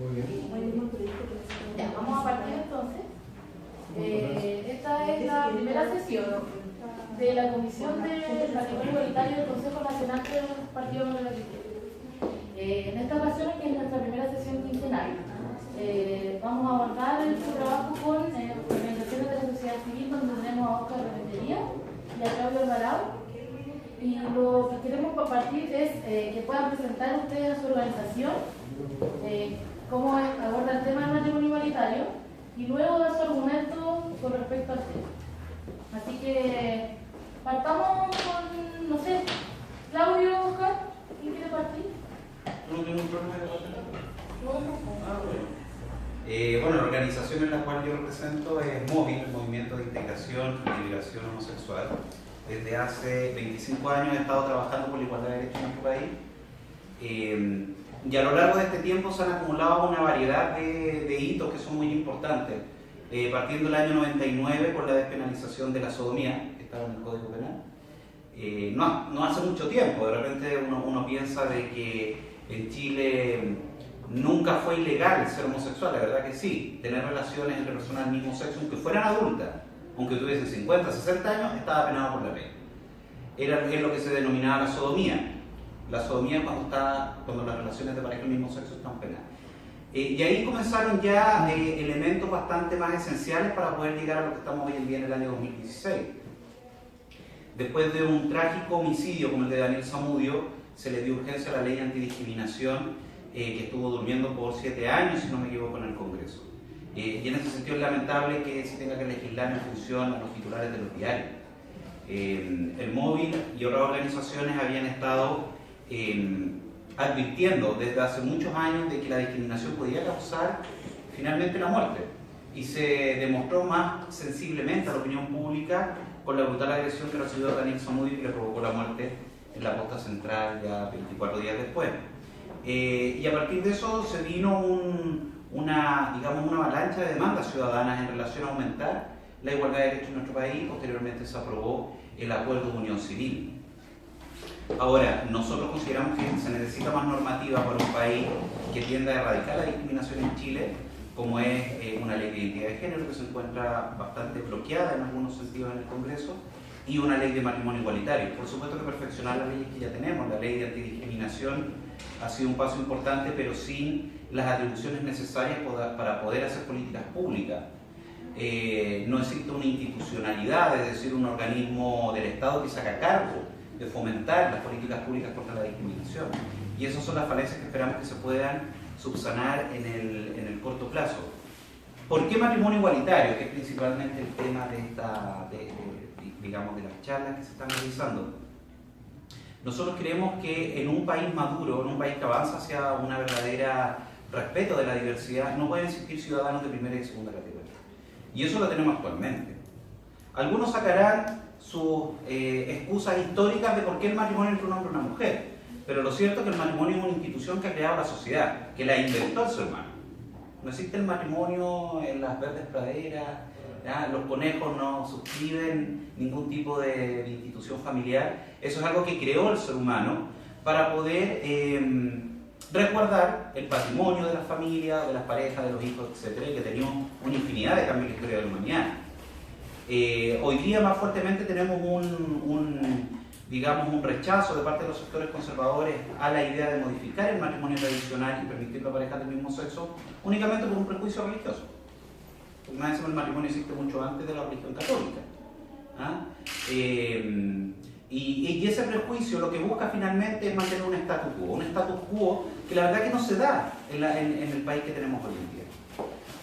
Muy bien. Ya, vamos a partir entonces. Esta es la primera sesión de la Comisión de Patrimonio Igualitario del Consejo Nacional del Partido Democrático. En esta ocasión, que es nuestra primera sesión quincenal, vamos a abordar su trabajo con organizaciones de la sociedad civil, donde tenemos a Oscar Rementería y a Claudio Alvarado. Y lo que queremos compartir es que puedan presentar ustedes a su organización cómo aborda el tema del matrimonio igualitario y luego dar su argumento con respecto al tema. Así que partamos con, no sé, Claudio, Oscar, ¿quién quiere partir? ¿No tengo un problema de debatir? No. Bueno, la organización en la cual yo represento es MOVIL, el Movimiento de Integración y Liberación Homosexual. Desde hace 25 años he estado trabajando por la igualdad de derechos en nuestro país. Y a lo largo de este tiempo se han acumulado una variedad de hitos que son muy importantes. Partiendo del año 99 con la despenalización de la sodomía, que estaba en el Código Penal. No hace mucho tiempo, de repente uno piensa de que en Chile nunca fue ilegal ser homosexual, la verdad que sí. Tener relaciones entre personas del mismo sexo, aunque fueran adultas, aunque tuviesen 50, 60 años, estaba penado por la ley. Es lo que se denominaba la sodomía. La sodomía es cuando las relaciones de pareja del mismo sexo están penadas. Y ahí comenzaron ya elementos bastante más esenciales para poder llegar a lo que estamos hoy en día en el año 2016. Después de un trágico homicidio como el de Daniel Zamudio, se le dio urgencia a la ley antidiscriminación que estuvo durmiendo por 7 años, si no me equivoco, en el Congreso. Y en ese sentido es lamentable que se tenga que legislar en función a los titulares de los diarios. El Móvil y otras organizaciones habían estado advirtiendo desde hace muchos años de que la discriminación podía causar finalmente la muerte. Y se demostró más sensiblemente a la opinión pública con la brutal agresión que recibió Daniel Zamudio y que le provocó la muerte en la posta central ya 24 días después. Y a partir de eso se vino una avalancha de demandas ciudadanas en relación a aumentar la igualdad de derechos en nuestro país. Posteriormente se aprobó el acuerdo de unión civil. Ahora, nosotros consideramos que se necesita más normativa para un país que tienda a erradicar la discriminación en Chile, como es una ley de identidad de género que se encuentra bastante bloqueada en algunos sentidos en el Congreso, y una ley de matrimonio igualitario. Por supuesto que perfeccionar las leyes que ya tenemos, la ley de antidiscriminación ha sido un paso importante, pero sin las atribuciones necesarias para poder hacer políticas públicas. No existe una institucionalidad, es decir, un organismo del Estado que se haga cargo de fomentar las políticas públicas contra la discriminación. Y esas son las falencias que esperamos que se puedan subsanar en el corto plazo. ¿Por qué matrimonio igualitario? Que es principalmente el tema de las charlas que se están realizando. Nosotros creemos que en un país maduro, en un país que avanza hacia una verdadera respeto de la diversidad, no pueden existir ciudadanos de primera y segunda categoría. Y eso lo tenemos actualmente. Algunos sacarán sus excusas históricas de por qué el matrimonio entre un hombre y una mujer, pero lo cierto es que el matrimonio es una institución que ha creado la sociedad, que la inventó el ser humano. No existe el matrimonio en las verdes praderas, ¿ya? Los conejos no suscriben ningún tipo de institución familiar. Eso es algo que creó el ser humano para poder resguardar el patrimonio de la familia, de las parejas, de los hijos, etc., que tenía una infinidad de cambios en la historia de la humanidad. Hoy día más fuertemente tenemos un rechazo de parte de los sectores conservadores a la idea de modificar el matrimonio tradicional y permitir la pareja del mismo sexo únicamente por un prejuicio religioso. Porque más encima el matrimonio existe mucho antes de la religión católica. Y ese prejuicio lo que busca finalmente es mantener un status quo que la verdad que no se da en el país que tenemos hoy en día.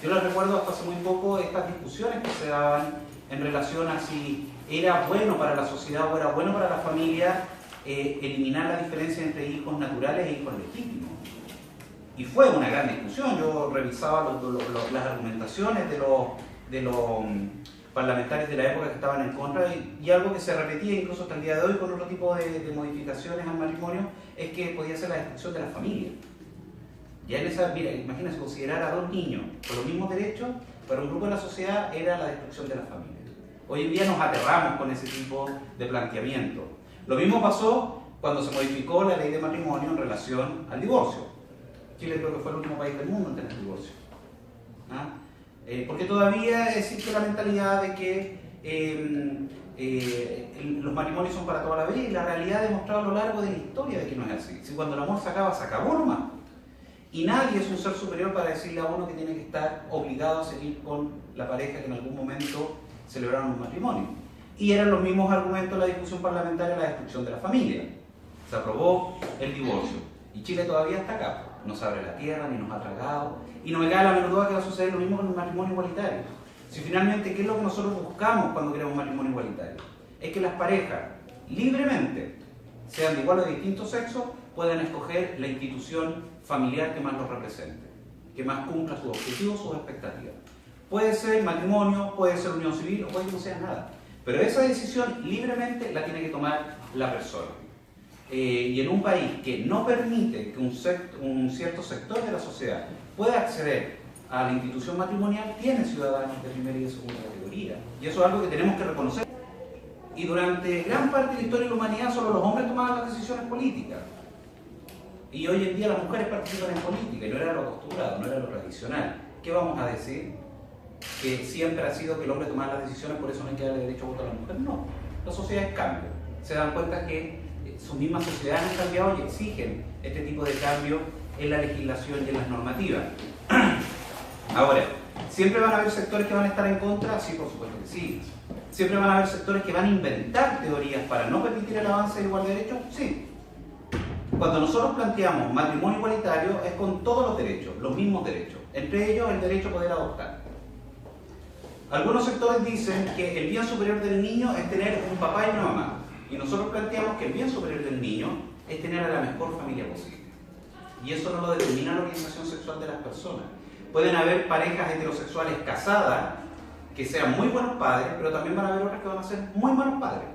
Yo les recuerdo hasta hace muy poco estas discusiones que se daban en relación a si era bueno para la sociedad o era bueno para la familia eliminar la diferencia entre hijos naturales e hijos legítimos. Y fue una gran discusión. Yo revisaba las argumentaciones de los parlamentarios de la época que estaban en contra, y algo que se repetía incluso hasta el día de hoy con otro tipo de modificaciones al matrimonio es que podía ser la destrucción de la familia. Ya en esa, mira, imagínense, considerar a 2 niños con los mismos derechos para un grupo de la sociedad era la destrucción de la familia. Hoy en día nos aterramos con ese tipo de planteamiento. Lo mismo pasó cuando se modificó la ley de matrimonio en relación al divorcio. Chile creo que fue el último país del mundo en tener divorcio. ¿Ah? Porque todavía existe la mentalidad de que los matrimonios son para toda la vida, y la realidad ha demostrado a lo largo de la historia de que no es así. Si cuando el amor se acaba, se acabó nomás. Y nadie es un ser superior para decirle a uno que tiene que estar obligado a seguir con la pareja que en algún momento celebraron un matrimonio. Y eran los mismos argumentos de la discusión parlamentaria de la destrucción de la familia. Se aprobó el divorcio. Y Chile todavía está acá. No se abre la tierra, ni nos ha tragado. Y no me cae la menor duda que va a suceder lo mismo con el matrimonio igualitario. Si finalmente, ¿qué es lo que nosotros buscamos cuando queremos un matrimonio igualitario? Es que las parejas, libremente, sean de igual o de distinto sexo, puedan escoger la institución familiar que más los represente, que más cumpla sus objetivos, sus expectativas. Puede ser matrimonio, puede ser unión civil, o puede que no sea nada. Pero esa decisión libremente la tiene que tomar la persona. Y en un país que no permite que un cierto sector de la sociedad pueda acceder a la institución matrimonial, tiene ciudadanos de primera y de segunda categoría. Y eso es algo que tenemos que reconocer. Y durante gran parte de la historia de la humanidad solo los hombres tomaban las decisiones políticas. Y hoy en día las mujeres participan en política, y no era lo acostumbrado, no era lo tradicional. ¿Qué vamos a decir? ¿Que siempre ha sido que el hombre tomaba las decisiones, por eso no hay que darle derecho a voto a la mujer? No. Las sociedades cambian. Se dan cuenta que sus mismas sociedades han cambiado y exigen este tipo de cambio en la legislación y en las normativas. Ahora, ¿siempre van a haber sectores que van a estar en contra? Sí, por supuesto que sí. ¿Siempre van a haber sectores que van a inventar teorías para no permitir el avance de igual de derechos? Sí. Cuando nosotros planteamos matrimonio igualitario es con todos los derechos, los mismos derechos, entre ellos el derecho a poder adoptar. Algunos sectores dicen que el bien superior del niño es tener un papá y una mamá, y nosotros planteamos que el bien superior del niño es tener a la mejor familia posible. Y eso no lo determina la orientación sexual de las personas. Pueden haber parejas heterosexuales casadas que sean muy buenos padres, pero también van a haber otras que van a ser muy malos padres.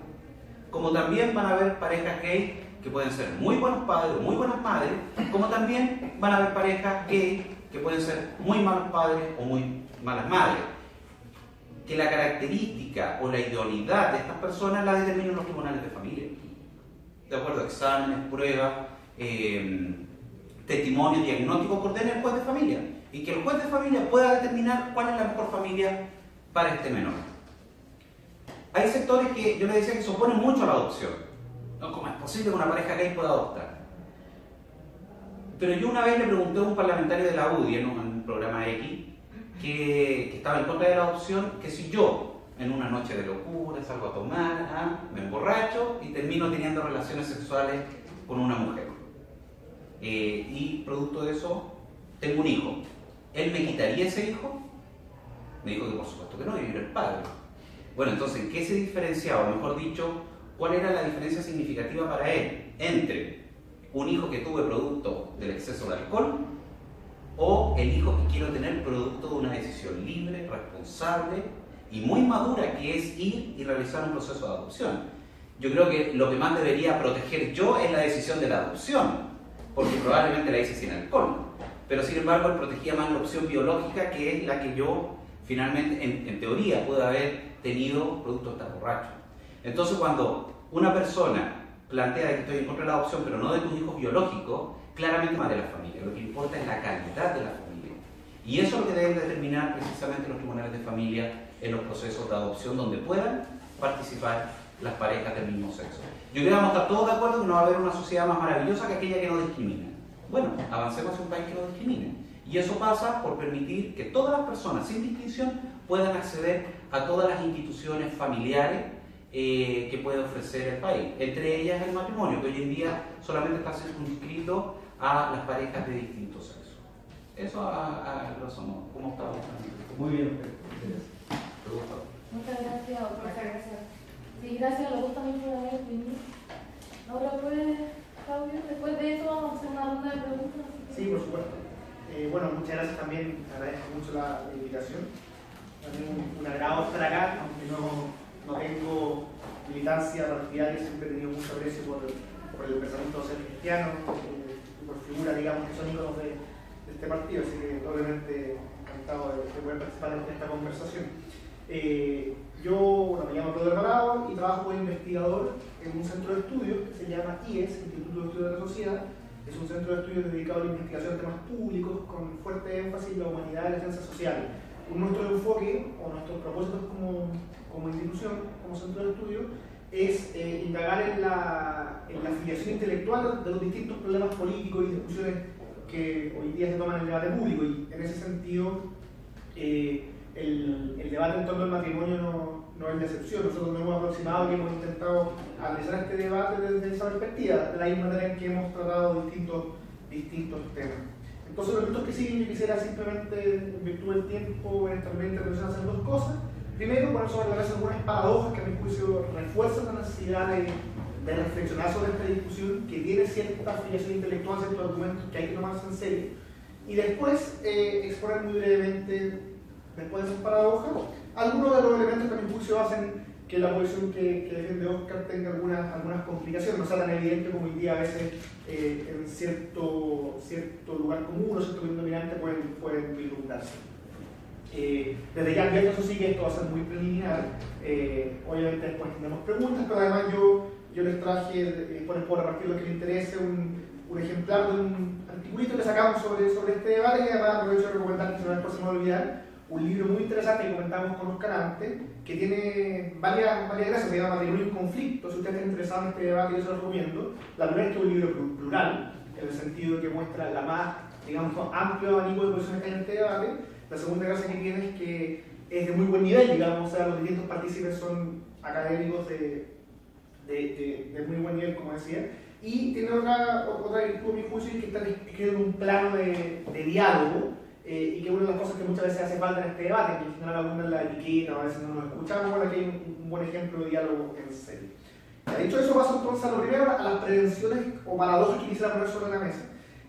Como también van a haber parejas gays que pueden ser muy buenos padres o muy buenas madres, como también van a haber parejas gays que pueden ser muy malos padres o muy malas madres. Que la característica o la idoneidad de estas personas la determinan los tribunales de familia. De acuerdo a exámenes, pruebas, testimonios, diagnósticos que ordene el juez de familia. Y que el juez de familia pueda determinar cuál es la mejor familia para este menor. Hay sectores que yo les decía que se oponen mucho a la adopción. ¿No? ¿Cómo es posible que una pareja gay pueda adoptar? Pero yo una vez le pregunté a un parlamentario de la UDI en un programa X que estaba en contra de la adopción, que si yo en una noche de locura salgo a tomar, me emborracho y termino teniendo relaciones sexuales con una mujer. Y producto de eso tengo un hijo. ¿Él me quitaría ese hijo? Me dijo que por supuesto que no, yo era el padre. Bueno, entonces, ¿en qué se diferenciaba? O mejor dicho, ¿cuál era la diferencia significativa para él entre un hijo que tuve producto del exceso de alcohol o el hijo que quiero tener producto de una decisión libre, responsable y muy madura, que es ir y realizar un proceso de adopción? Yo creo que lo que más debería proteger yo es la decisión de la adopción, porque probablemente la hice sin alcohol, pero sin embargo él protegía más la opción biológica, que es la que yo finalmente, en teoría, puedo haber tenido producto de estar borracho. Entonces, cuando una persona plantea que estoy en contra de la adopción, pero no de tus hijos biológicos, claramente más de la familia. Lo que importa es la calidad de la familia. Y eso es lo que deben determinar precisamente los tribunales de familia en los procesos de adopción, donde puedan participar las parejas del mismo sexo. Yo creo que vamos a estar todos de acuerdo que no va a haber una sociedad más maravillosa que aquella que no discrimina. Bueno, avancemos hacia un país que no discrimine. Y eso pasa por permitir que todas las personas, sin distinción, puedan acceder a todas las instituciones familiares que puede ofrecer el país. Entre ellas el matrimonio, que hoy en día solamente está circunscrito a las parejas de distintos sexos. Eso a grosso modo. ¿Cómo está? Muy bien. Muchas gracias. Muchas gracias. Sí, gracias a los dos también por haber venido. Ahora pues, Claudio, después de eso vamos a hacer una ronda de preguntas. Sí, por supuesto. Bueno, muchas gracias también, agradezco mucho la invitación. También un agrado estar acá, aunque no tengo militancia partidaria, siempre he tenido mucho aprecio por el pensamiento de ser cristiano y por figuras, digamos, que son íconos de este partido, así que obviamente encantado de poder participar en esta conversación. Yo me llamo Pedro Alvarado y trabajo como investigador en un centro de estudios que se llama IES, Instituto de Estudios de la Sociedad, Es un centro de estudios dedicado a la investigación de temas públicos con fuerte énfasis en la humanidad y las ciencias sociales. Nuestro enfoque o nuestros propósitos como institución, como centro de estudio, es indagar en la afiliación intelectual de los distintos problemas políticos y discusiones que hoy día se toman en el debate público, y en ese sentido el debate en torno al matrimonio no es la excepción. Nosotros nos hemos aproximado y hemos intentado analizar este debate desde esa perspectiva, de la misma manera en que hemos tratado distintos temas. Entonces, los minutos que siguen, yo quisiera simplemente, en virtud del tiempo, en esta primera intervención, hacer dos cosas. Primero, poner sobre la mesa algunas paradojas que a mi juicio refuerzan la necesidad de reflexionar sobre esta discusión, que tiene cierta afiliación intelectual, ciertos argumentos que hay que tomarse en serio. Y después, exponer muy brevemente, después de esas paradojas, algunos de los elementos que a mi juicio hacen que la posición que defiende Oscar tenga algunas complicaciones, no sea tan evidente como hoy día a veces en cierto lugar común o cierto dominante pueden vislumbrarse. Desde ya advierto, eso sí, que esto va a ser muy preliminar. Obviamente después tendremos preguntas, pero además yo les traje, por a partir de lo que les interese, un ejemplar de un articulito que sacamos sobre este debate, y además aprovecho de recomendar, que después se me va a olvidar, un libro muy interesante que comentamos con Oscar antes, que tiene varias gracias, se llama Matrimonio en Conflicto. Si ustedes están interesados en este debate, yo se lo recomiendo. La primera es que es un libro plural, en el sentido de que muestra la más, digamos, amplio abanico de posiciones que hay en este debate. La segunda gracia que tiene es que es de muy buen nivel, digamos, o sea, los distintos partícipes son académicos de muy buen nivel, como decía. Y tiene otra virtud, a mi juicio, es que está escrito en un plano de diálogo, y que una de las cosas que muchas veces hace falta en este debate, que en general abunda en la etiqueta, a veces no nos escuchamos. Bueno, aquí hay un buen ejemplo de diálogo en serio. Dicho eso, paso entonces a lo primero, a las prevenciones o paradojas que quisiera poner sobre la mesa,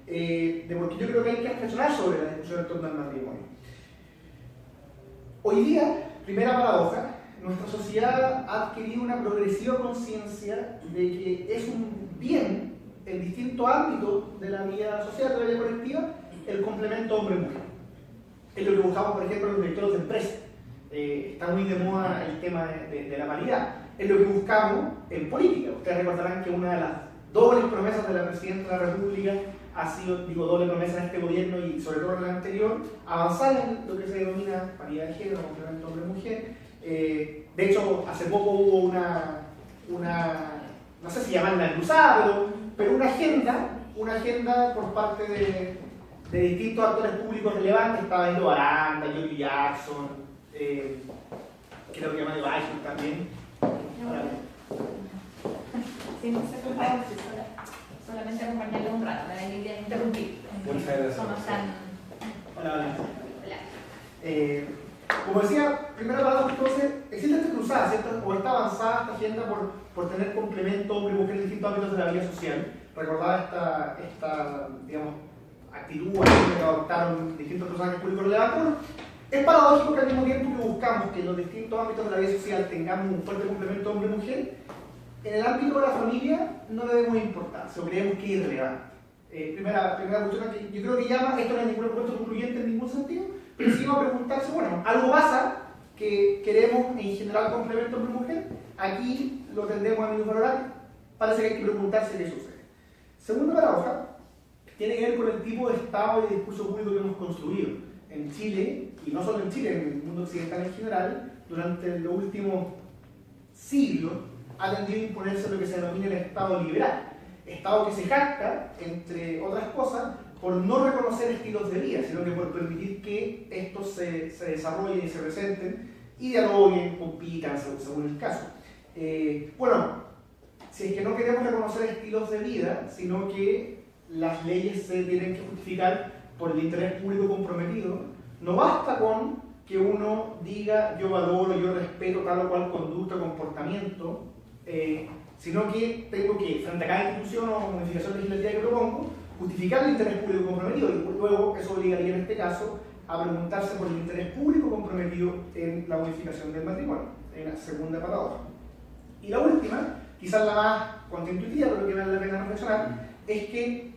de por qué yo creo que hay que reflexionar sobre la discusión en torno al matrimonio. Hoy día, primera paradoja, nuestra sociedad ha adquirido una progresiva conciencia de que es un bien en distintos ámbitos de la vida social, de la vida colectiva, el complemento hombre-mujer. Es lo que buscamos, por ejemplo, en los directores de empresas. Está muy de moda el tema de la paridad. Es lo que buscamos en política. Ustedes recordarán que una de las dobles promesas de la Presidenta de la República ha sido, doble promesa en este gobierno y sobre todo en el anterior, avanzar en lo que se denomina paridad de género, complemento hombre-mujer. De hecho, hace poco hubo una no sé si llamarla cruzada, pero una agenda por parte de distintos actores públicos relevantes. Estaba Indo Aranda, Johnny Jackson, creo que Mario Eichel también. Sí, no sé cómo solamente acompañarle un rato, para que interrumpir. Muchas gracias. Hola. Como decía, primera paradoja, entonces, existe esta cruzada, ¿cierto? O está avanzada esta agenda por tener complemento hombre-mujer en distintos ámbitos de la vida social. Recordaba esta digamos, actitud que adoptaron distintos personajes públicos relevantes. Es paradójico que al mismo tiempo que buscamos que en los distintos ámbitos de la vida social tengamos un fuerte complemento hombre-mujer, en el ámbito de la familia no le demos importancia o creemos que es irrelevante. Primera cuestión que yo creo que llama, esto no es ningún argumento concluyente en ningún sentido, pero sí vamos a preguntarse, bueno, algo pasa que queremos en general complemento hombre-mujer, aquí lo tendemos a valorar, parece que hay que preguntarse qué sucede. Segunda paradoja, tiene que ver con el tipo de Estado y de discurso público que hemos construido en Chile, y no solo en Chile, en el mundo occidental en general. Durante los últimos siglos ha tendido a imponerse lo que se denomina el Estado liberal. Estado que se jacta, entre otras cosas, por no reconocer estilos de vida, sino que por permitir que estos se desarrollen y se presenten y dialoguen, compitan según el caso. Bueno, si es que no queremos reconocer estilos de vida, sino que las leyes se tienen que justificar por el interés público comprometido, no basta con que uno diga yo valoro, yo respeto tal o cual conducta o comportamiento, sino que tengo que, frente a cada institución o modificación legislativa que propongo, justificar el interés público comprometido, y luego eso obligaría en este caso a preguntarse por el interés público comprometido en la modificación del matrimonio, en la segunda paradoja. Y la última, quizás la más contraintuitiva, pero que vale la pena reflexionar, es que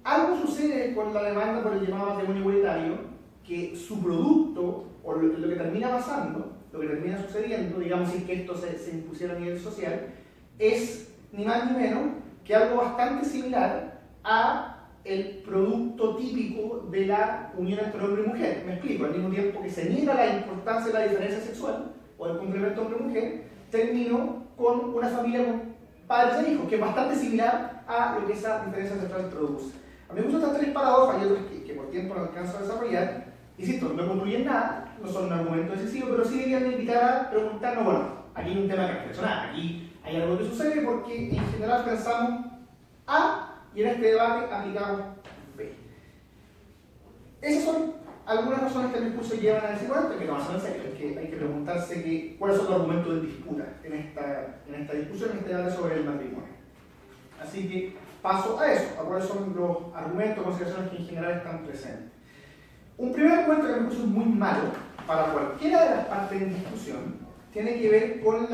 algo sucede con la demanda por el llamado matrimonio igualitario, que su producto, o lo que termina pasando, lo que termina sucediendo, digamos, si es que esto se impusiera a nivel social, es ni más ni menos que algo bastante similar a el producto típico de la unión entre hombre y mujer. Me explico, al mismo tiempo que se niega la importancia de la diferencia sexual o el complemento hombre-mujer, termino con una familia con padres e hijos, que es bastante similar a lo que esa diferencia sexual produce. A mí me gustan estas tres paradojas y otras que por tiempo no alcanzo a desarrollar. Insisto, no concluyen nada, no son un argumento decisivo, pero sí deberían invitar a preguntarnos, bueno, aquí hay un tema que reflexionar, aquí hay algo que sucede porque en general pensamos A y en este debate aplicamos B. Esas son algunas razones que el discurso llevan a decir, bueno, hay que tomarse en serio, hay que preguntarse cuáles son los argumentos de disputa en esta discusión, en este debate sobre el matrimonio. Así que paso a eso, a cuáles son los argumentos o consideraciones que en general están presentes. Un primer argumento que me parece muy malo para cualquiera de las partes en discusión tiene que ver con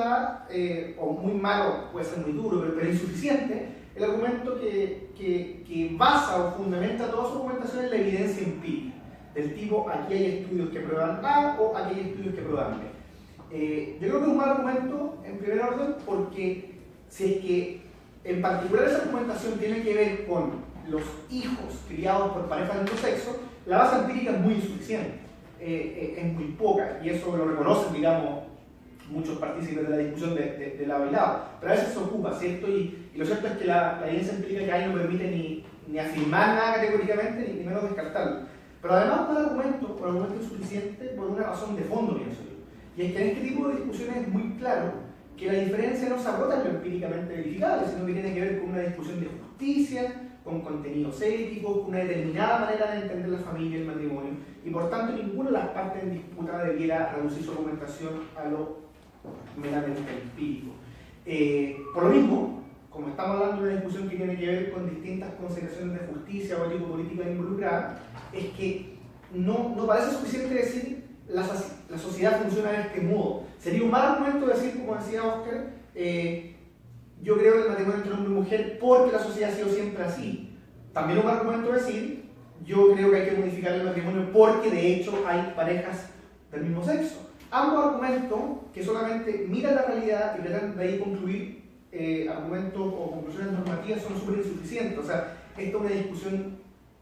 o muy malo, puede ser muy duro, pero insuficiente, el argumento que basa o fundamenta toda su argumentación en la evidencia empírica, del tipo aquí hay estudios que prueban A o aquí hay estudios que prueban B. Yo creo que es un mal argumento en primer orden porque si es que en particular esa argumentación tiene que ver con los hijos criados por parejas de otro sexo, la base empírica es muy insuficiente, es muy poca, y eso lo reconocen, digamos, muchos partícipes de la discusión de lado y lado, pero a veces se ocupa, ¿cierto? Y lo cierto es que la evidencia empírica que hay no permite ni afirmar nada categóricamente, ni menos descartarlo. Pero además un argumento insuficiente por una razón de fondo, pienso yo. Y es que en este tipo de discusiones es muy claro que la diferencia no se agota en lo empíricamente verificable, sino que tiene que ver con una discusión de justicia, con contenidos éticos, con una determinada manera de entender la familia y el matrimonio, y por tanto ninguna de las partes en disputa debiera reducir su argumentación a lo meramente empírico. Por lo mismo, como estamos hablando de una discusión que tiene que ver con distintas consideraciones de justicia o ético-política involucrada, es que no parece suficiente decir la sociedad funciona de este modo. Sería un mal argumento decir, como decía Oscar, yo creo en el matrimonio entre hombre y mujer porque la sociedad ha sido siempre así. También un mal argumento decir, yo creo que hay que modificar el matrimonio porque de hecho hay parejas del mismo sexo. Ambos argumentos que solamente miran la realidad y tratan de ahí concluir argumentos o conclusiones normativas son súper insuficientes. O sea, esta es una discusión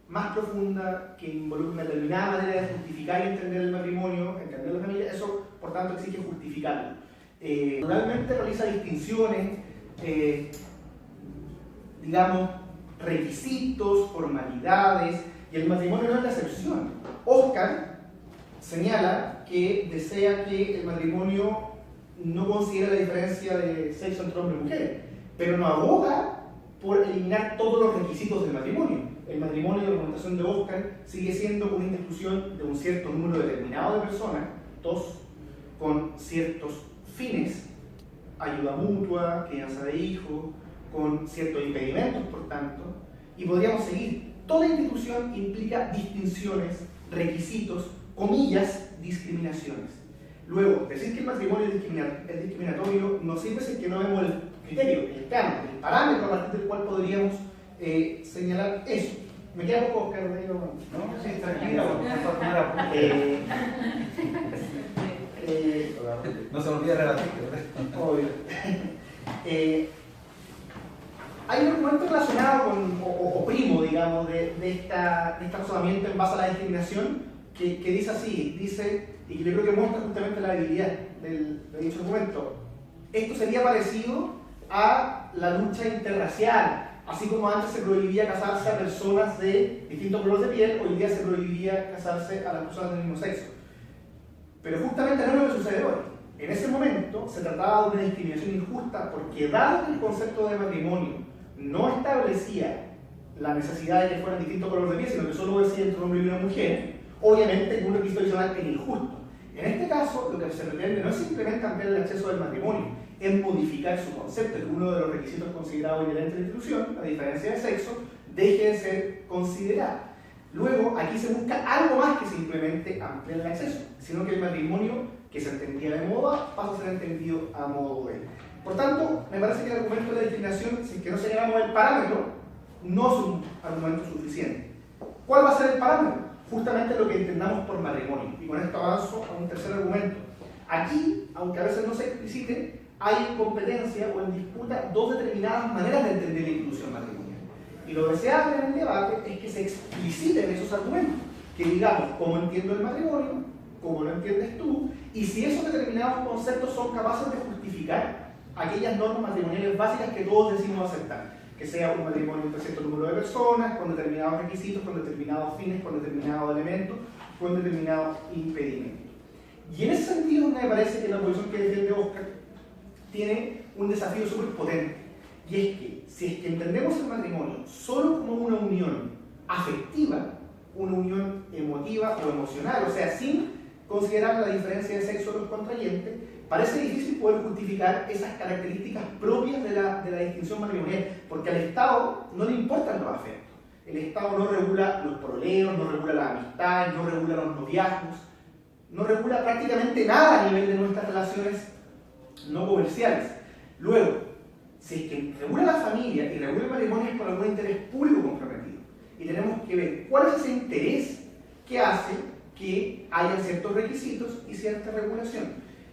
más profunda que involucra una determinada manera de justificar y entender el matrimonio, entender la familia. Eso, por tanto, exige justificarlo. Normalmente realiza distinciones, digamos, requisitos, formalidades, y el matrimonio no es la excepción. Oscar señala que desea que el matrimonio no considere la diferencia de sexo entre hombre y mujer, pero no aboga por eliminar todos los requisitos del matrimonio. El matrimonio, de la argumentación de Oscar, sigue siendo una institución de un cierto número determinado de personas, dos, con ciertos fines, ayuda mutua, crianza de hijos, con ciertos impedimentos, por tanto, y podríamos seguir. Toda institución implica distinciones, requisitos, comillas, discriminaciones. Luego, decir que el matrimonio es discriminatorio no sirve si es que no vemos el criterio, el canon, el parámetro a partir del cual podríamos señalar eso. Me queda poco, Oscar, de ello. No, sí, tranquila, no se me olvide rebatir, obvio. Hay un argumento relacionado con, o primo, digamos, de este razonamiento en base a la discriminación que dice así, y que yo creo que muestra justamente la debilidad de dicho argumento. Esto sería parecido a la lucha interracial. Así como antes se prohibía casarse a personas de distintos colores de piel, hoy día se prohibiría casarse a las personas del mismo sexo. Pero justamente no es lo que sucede hoy. En ese momento se trataba de una discriminación injusta porque dado que el concepto de matrimonio no establecía la necesidad de que fueran distintos colores de piel, sino que solo decía entre un hombre y una mujer, obviamente un requisito adicional era injusto. En este caso, lo que se pretende no es simplemente cambiar el acceso del matrimonio, es modificar su concepto, que uno de los requisitos considerados inherentes a la institución, a diferencia de sexo, deje de ser considerado. Luego, aquí se busca algo más que simplemente ampliar el acceso, sino que el matrimonio que se entendía de modo A pasa a ser entendido a modo B. Por tanto, me parece que el argumento de la discriminación, si es que no señalamos el parámetro, no es un argumento suficiente. ¿Cuál va a ser el parámetro? Justamente lo que entendamos por matrimonio. Y con esto avanzo a un tercer argumento. Aquí, aunque a veces no se explicite, hay en competencia o en disputa dos determinadas maneras de entender la institución matrimonial. Y lo deseable en el debate es que se expliciten esos argumentos, que digamos cómo entiendo el matrimonio, cómo lo entiendes tú, y si esos determinados conceptos son capaces de justificar aquellas normas matrimoniales básicas que todos decimos aceptar, que sea un matrimonio entre cierto número de personas, con determinados requisitos, con determinados fines, con determinados elementos, con determinados impedimentos. Y en ese sentido me parece que la posición que defiende Oscar tiene un desafío súper potente, y es que si es que entendemos el matrimonio solo como una unión afectiva, una unión emotiva o emocional, o sea, sin considerar la diferencia de sexo de los contrayentes, parece difícil poder justificar esas características propias de la distinción matrimonial, porque al Estado no le importan los afectos. El Estado no regula los proleos, no regula las amistades, no regula los noviazgos, no regula prácticamente nada a nivel de nuestras relaciones no comerciales. Luego, si es que regula la familia y regula el matrimonio es por algún interés público comprometido. Y tenemos que ver cuál es ese interés que hace que haya ciertos requisitos y cierta regulación.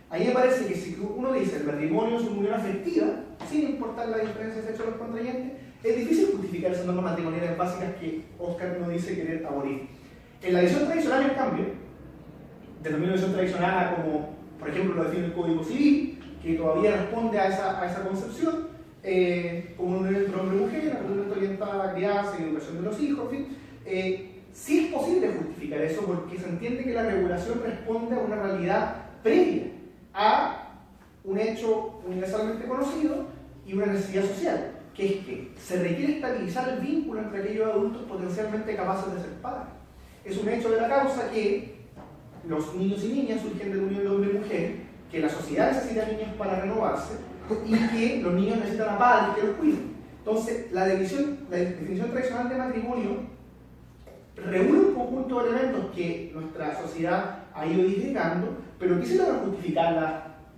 A mí me parece que si uno dice el matrimonio es una unión afectiva, sin importar la diferencia de sexo de los contrayentes, es difícil justificar esas normas matrimoniales básicas que Oscar no dice querer abolir. En la visión tradicional, en cambio, denomina visión tradicional a como, por ejemplo, lo define el Código Civil, que todavía responde a esa concepción, como una unión entre hombre y mujer, una unión orientada a la crianza y educación de los hijos, en fin. Sí es posible justificar eso porque se entiende que la regulación responde a una realidad previa a un hecho universalmente conocido y una necesidad social, que es que se requiere estabilizar el vínculo entre aquellos adultos potencialmente capaces de ser padres. Es un hecho de la causa que los niños y niñas surgen de la unión de hombre y mujer, que la sociedad necesita niños para renovarse y que los niños necesitan a padres que los cuiden. Entonces, la definición tradicional de matrimonio reúne un conjunto de elementos que nuestra sociedad ha ido edificando, pero que se logra justificar las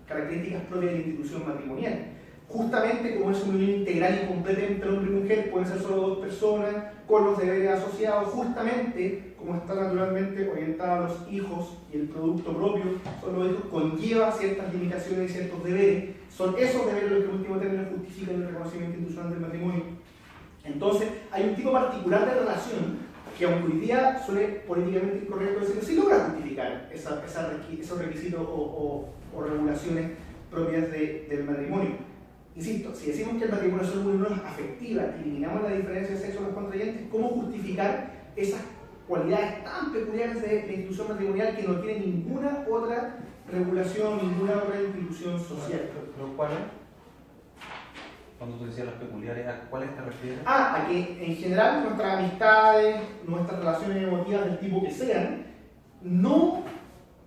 características propias de la institución matrimonial. Justamente como es una unión integral y completa entre hombre y mujer, pueden ser solo dos personas, con los deberes asociados, justamente como está naturalmente orientada a los hijos y el producto propio, son los hijos, conlleva ciertas limitaciones y ciertos deberes, son esos deberes los que en último término justifican el reconocimiento institucional del matrimonio. Entonces, hay un tipo particular de relación que aunque hoy día suele políticamente incorrecto decirlo, sí logra justificar esos requisitos o regulaciones propias del matrimonio. Insisto, si decimos que el matrimonio es una unión afectiva y eliminamos la diferencia de sexo de los contrayentes, ¿cómo justificar esas cualidades tan peculiares de la institución matrimonial que no tiene ninguna otra regulación, ninguna otra institución social? ¿Pero cuál es? Cuando tú decías las peculiares, ¿a cuáles te refieres? A que en general nuestras amistades, nuestras relaciones emotivas del tipo que sean, no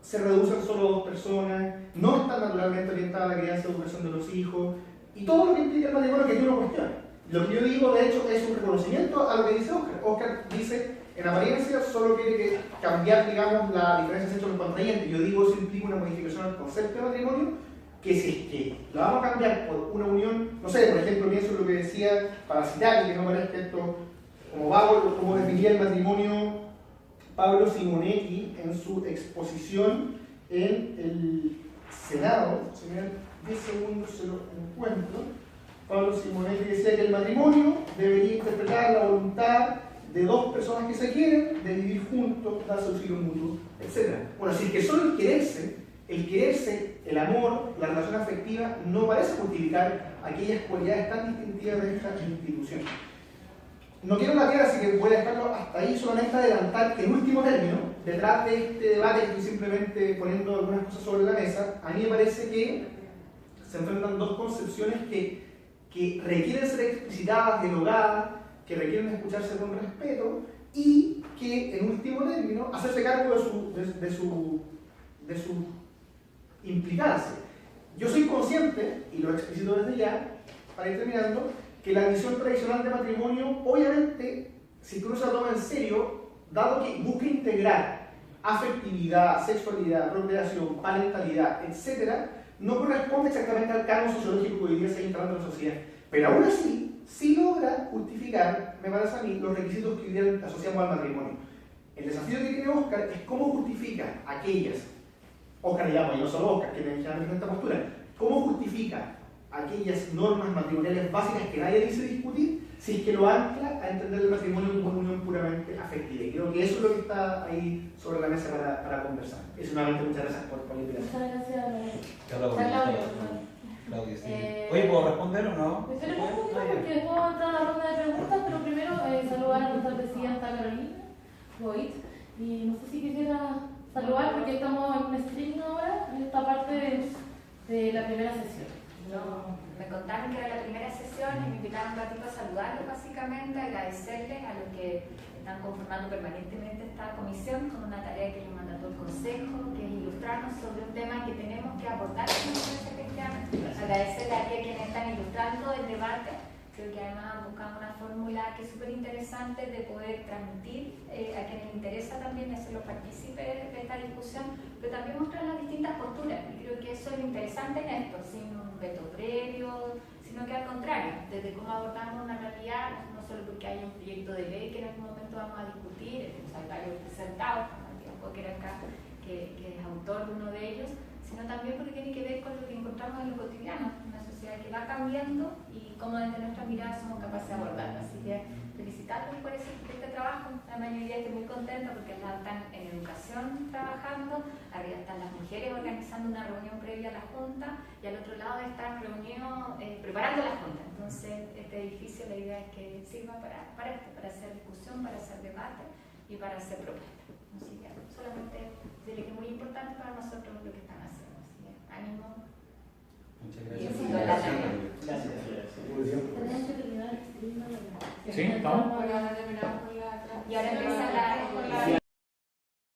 se reducen solo a dos personas, no están naturalmente orientadas a la crianza y educación de los hijos, y todo lo que implica el matrimonio que tú no cuestionas. Lo que yo digo, de hecho, es un reconocimiento a lo que dice Oscar. Oscar dice, en apariencia, solo quiere cambiar, digamos, la diferencia de sexo de los contrayentes. Yo digo, eso implica una modificación al concepto de matrimonio, que si es que lo vamos a cambiar por una unión, no sé, por ejemplo, pienso en lo que decía, para citar, y que no parezca esto como definía el matrimonio Pablo Simonetti en su exposición en el Senado. Si me dan 10 segundos se lo encuentro. Pablo Simonetti decía que el matrimonio debería interpretar la voluntad de dos personas que se quieren, de vivir juntos, darse auxilio mutuo, etc. Bueno, así que solo el quererse, el amor, la relación afectiva, no parece justificar aquellas cualidades tan distintivas de esta institución. No quiero latear, así que voy a dejarlo hasta ahí, solamente adelantar que en último término, detrás de este debate que estoy simplemente poniendo algunas cosas sobre la mesa, a mí me parece que se enfrentan dos concepciones que requieren ser explicitadas, dialogadas, que requieren escucharse con respeto y que en último término hacerse cargo de su implicancia. Yo soy consciente, y lo explicito desde ya, para ir terminando, que la visión tradicional de matrimonio, obviamente, si uno se la toma en serio, dado que busca integrar afectividad, sexualidad, procreación, parentalidad, etc., no corresponde exactamente al canon sociológico que hoy día se está instalando en la sociedad. Pero aún así, sí logra justificar, me parece a mí, los requisitos que hoy día asociamos al matrimonio. El desafío que tiene Oscar es cómo justifica aquellas, Oscar le llama, y no solo Oscar, que me llama en esta postura, cómo justifica aquellas normas matrimoniales básicas que nadie dice discutir, si es que lo ancla a entender el matrimonio como una unión puramente afectiva. Y creo que eso es lo que está ahí sobre la mesa para conversar. Eso, nuevamente, muchas gracias por la invitación. Muchas gracias. Claudia, sí. Oye, ¿puedo responder o no? Pues yo le respondo porque después vamos a entrar a la ronda de preguntas, pero primero saludar a nuestra presidenta Carolina Goit. Y no sé si quisiera saludar porque estamos en un stream ahora, en esta parte de la primera sesión. No, me contaron que era la primera sesión y me invitaron un ratito a saludarlos, básicamente, agradecerles a los que están conformando permanentemente esta comisión con una tarea que les mandató el Consejo, que es ilustrarnos sobre un tema que tenemos que abordar en la Iglesia Cristiana. Agradecerle a quienes están ilustrando el debate. Creo que además han buscado una fórmula que es súper interesante de poder transmitir a quienes les interesa también hacerlos partícipes de esta discusión, pero también mostrar las distintas posturas. Y creo que eso es lo interesante en esto, sin un veto previo, sino que al contrario, desde cómo abordamos una realidad, no solo porque hay un proyecto de ley que en algún momento vamos a discutir, hay varios presentados, como Matías Walker acá, que es autor de uno de ellos, sino también porque tiene que ver con lo que encontramos en lo cotidiano, una sociedad que va cambiando y cómo desde nuestra mirada somos capaces de abordarla. Así que felicitarlos por este trabajo. La mayoría estoy muy contenta porque están en educación trabajando, arriba están las mujeres organizando una reunión previa a la Junta y al otro lado están reunidos preparando la Junta. Entonces este edificio, la idea es que sirva para hacer discusión, para hacer debate y para hacer propuestas. Así que solamente decirle que es muy importante para nosotros